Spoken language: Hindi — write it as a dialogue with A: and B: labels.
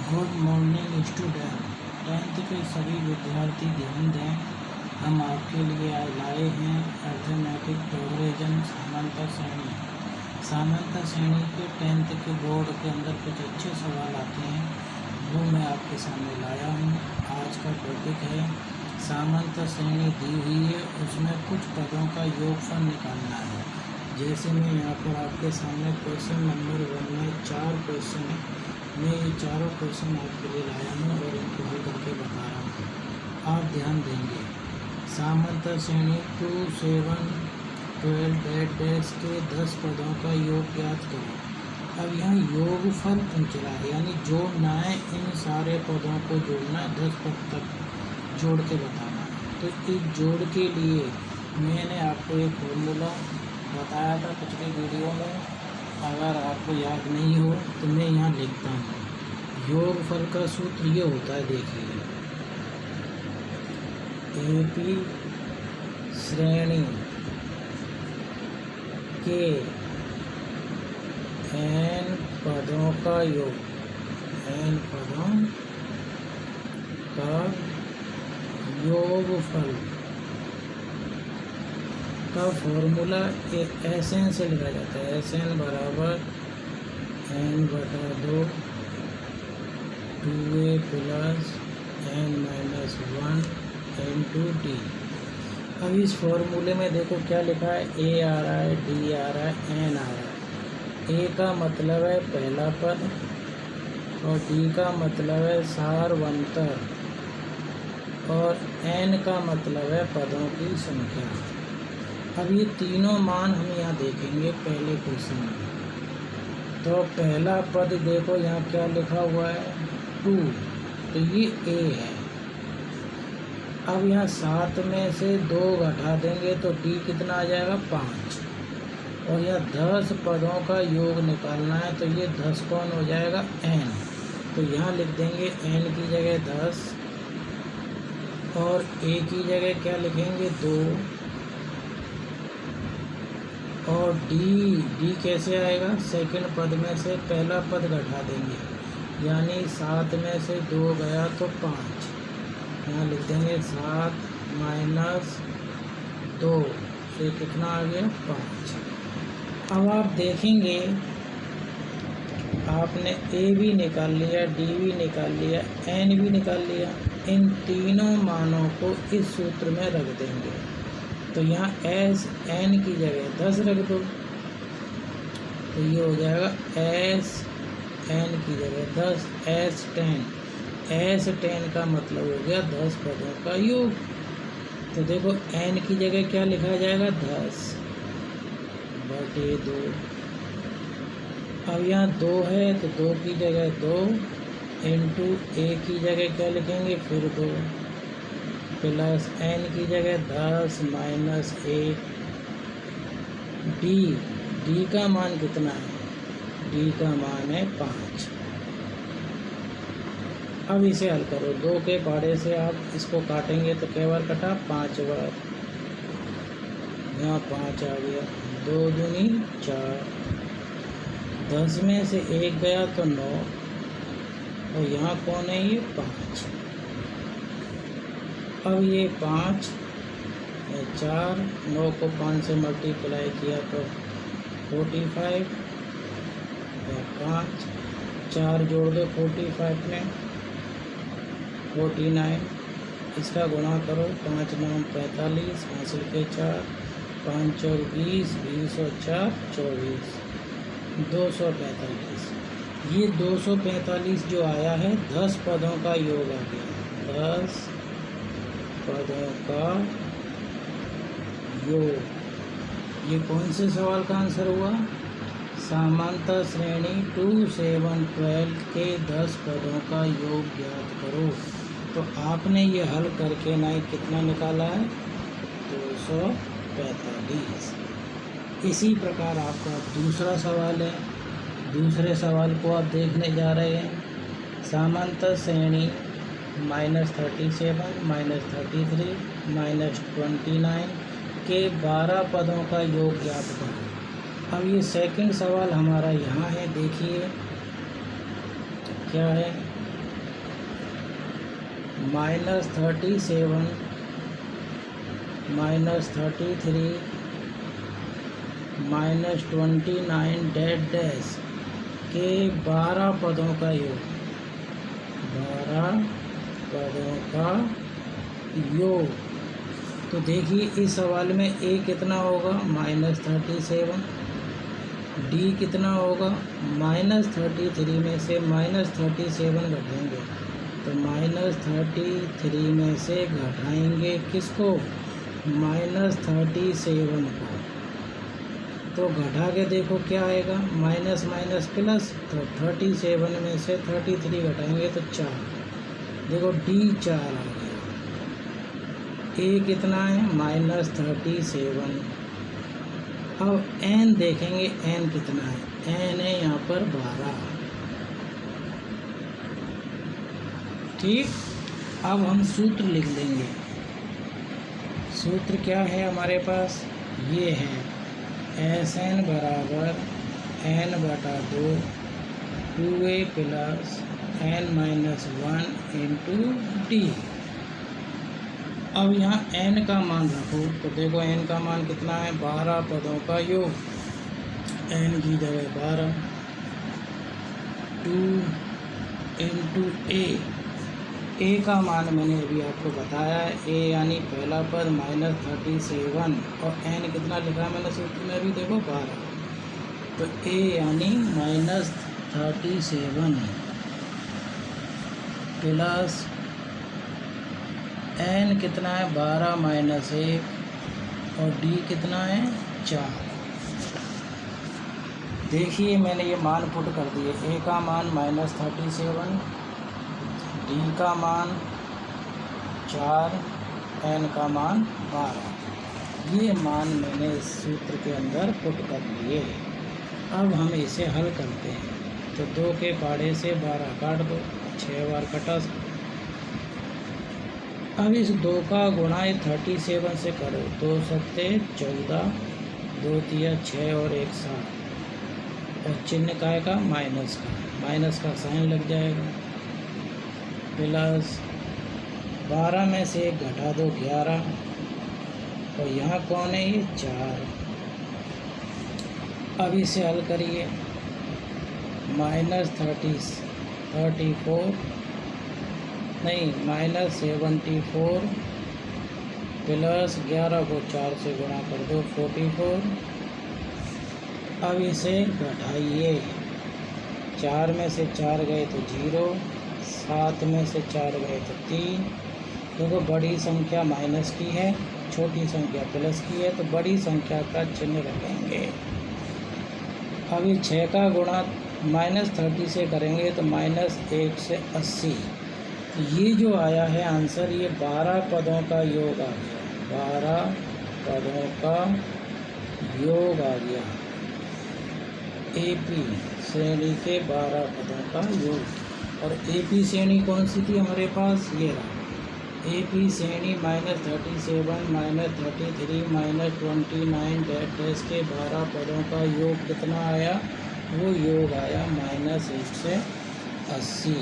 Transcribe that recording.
A: Good morning student. 10th के सभी विद्यार्थी ध्यान दें। हम आपके लिए आज लाए हैं अर्थमेटिक प्रोग्रेशन सामान्यता श्रेणी। सामान्यता श्रेणी के 10th के बोर्ड के अंदर कुछ अच्छे सवाल आते हैं, वो मैं आपके सामने लाया हूँ। आज का टॉपिक है सामान्यता श्रेणी दी हुई है, उसमें कुछ पदों का योगफल निकालना है। जैसे मैं यहाँ पर आपके सामने क्वेश्चन नंबर 1 में 4 क्वेश्चन है, मैं ये चारों क्वेश्चन आपके लिए लाया हूँ और इनको हल करके बता रहा हूँ। आप ध्यान देंगे। सामान्यता श्रेणी 2, 7, 12 डैश के 10 पदों का योग ज्ञात करो। अब यहाँ योगफल पूछ रहा है, यानी जोड़ना है, इन सारे पदों को जोड़ना है, 10 पद तक जोड़ के बताना है। तो इस जोड़ के लिए मैंने आपको एक फॉर्मूला बताया था पिछले वीडियो में, अगर आपको याद नहीं हो तो मैं यहाँ लिखता हूँ। योगफल का सूत्र ये होता है, देखिए, एपी श्रेणी के n पदों का योग, n पदों का योगफल का फॉर्मूला एसएन से लिखा जाता है। एसएन बराबर n/2 2a plus n-1 n/d। अब इस फॉर्मूले में देखो क्या लिखा है, a आ रहा है, d आ रहा है, n आ रहा है। a का मतलब है पहला पद और d का मतलब है सारवंतर और n का मतलब है पदों की संख्या। अब ये तीनों मान हम यहाँ देखेंगे पहले क्वेश्चन में। तो पहला पद देखो यहाँ क्या लिखा हुआ है, 2, तो ये a है। अब यहाँ 7 में से 2 घटा देंगे तो d कितना आ जाएगा, 5। और यहाँ 10 पदों का योग निकालना है, तो ये 10 कौन हो जाएगा, n। तो यहाँ लिख देंगे n की जगह 10 और a की जगह क्या लिखेंगे, 2 और d कैसे आएगा, सेकंड पद में से पहला पद घटा देंगे, यानी 7 में से 2 गया तो 5। यहाँ लिख देंगे 7 - 2 से कितना आ गया, 5। अब आप देखेंगे, आपने a भी निकाल लिया, d भी निकाल लिया, n भी निकाल लिया। इन तीनों मानों को इस सूत्र में रख देंगे। तो यहाँ एस n की जगह 10 रख दो, तो ये हो जाएगा एस n की जगह 10 S10 का मतलब हो गया 10 पदों का योग। तो देखो n की जगह क्या लिखा जाएगा, 10/2। अब यहाँ 2 है तो 2 की जगह 2 इंटू a की जगह क्या लिखेंगे, फिर 2 प्लस n की जगह 10 माइनस 1 d का मान कितना है, d का मान है 5। अब इसे हल करो, 2 के पहाड़े से आप इसको काटेंगे तो कै बार कटा, 5 बार। यहाँ 5 आ गया, 2 दूनी 4, 10 में से 1 गया तो 9 और यहाँ कौन है, ये 5। अब ये 5 4, 9 को 5 से मल्टीप्लाई किया तो 45 और 5 4 जोड़ दो 45 में 49। इसका गुणा करो, 5 - 9 45, हासिल के 4, 5 और 20, 20 और 4 24, 245। ये 245 जो आया है 10 पदों का योग आ गया, 10 पदों का योग। ये कौन से सवाल का आंसर हुआ, सामान्यता श्रेणी 2, 7, 12 के 10 पदों का योग ज्ञात करो। तो आपने ये हल करके ना कितना निकाला है, 245। इसी प्रकार आपका दूसरा सवाल है, दूसरे सवाल को आप देखने जा रहे हैं। सामान्यता श्रेणी -37, -33, -29 के 12 पदों का योग ज्ञात करो। अब ये सेकंड सवाल हमारा यहाँ है, देखिए क्या है, -37 -33 -29 डैश डैश के 12 पदों का योग, 12 पदों का योग। तो देखिए इस सवाल में ए कितना होगा -37, डी कितना होगा -33 में से -37 घटाएंगे, तो -33 में से घटाएंगे किसको -37 को, तो घटा के देखो क्या आएगा माइनस माइनस प्लस, तो 37 में से 33 घटाएंगे तो 4, देखो डी 4 आ गया। ए कितना है -37। अब एन देखेंगे एन कितना है, एन है यहाँ पर 12। ठीक, अब हम सूत्र लिख लेंगे। सूत्र क्या है हमारे पास, ये है SN बराबर n/2 2a plus n-1 into D. अब यहाँ n का मान रखो, तो देखो n का मान कितना है 12 पदों का योग, n की जगह 12, 2 इंटू ए का मान मैंने अभी आपको बताया है, ए यानी पहला पद -37 और n कितना लिखा है मैंने सूत्र में अभी देखो 12, तो ए यानी -37 प्लस n कितना है 12 -1 और डी कितना है 4। देखिए मैंने ये मान पुट कर दिए, ए का मान -37, डी का मान 4, एन का मान 12, ये मान मैंने इस सूत्र के अंदर पुट कर लिए। अब हम इसे हल करते हैं, तो 2 के पाड़े से 12 काट दो, 6 बार कटा। अब इस 2 का गुणा 37 से करो, 2 सत्ते 14, 2 तिया 6 और 1 7, और चिन्ह का है माइनस का साइन लग जाएगा, प्लस 12 में से 1 घटा दो 11, और यहाँ कौन है ये 4। अब इसे हल करिए, -74 प्लस 11 को 4 से गुणा कर दो 44। अब इसे घटाइए, 4 में से 4 गए तो 0, 7 में से 4 गए तो 3, देखो बड़ी संख्या माइनस की है, छोटी संख्या प्लस की है, तो बड़ी संख्या का चिन्ह रखेंगे। अभी 6 का गुणा -30 से करेंगे तो -1 से 80, तो ये जो आया है आंसर, ये 12 पदों का योग आ गया, 12 पदों का योग आ गया, AP श्रेणी के 12 पदों का योग। और AP श्रेणी कौन सी थी हमारे पास, ये रहा AP श्रेणी -37 -33 -29 डैश के 12 पदों का योग कितना आया, वो योग आया -1 से 80।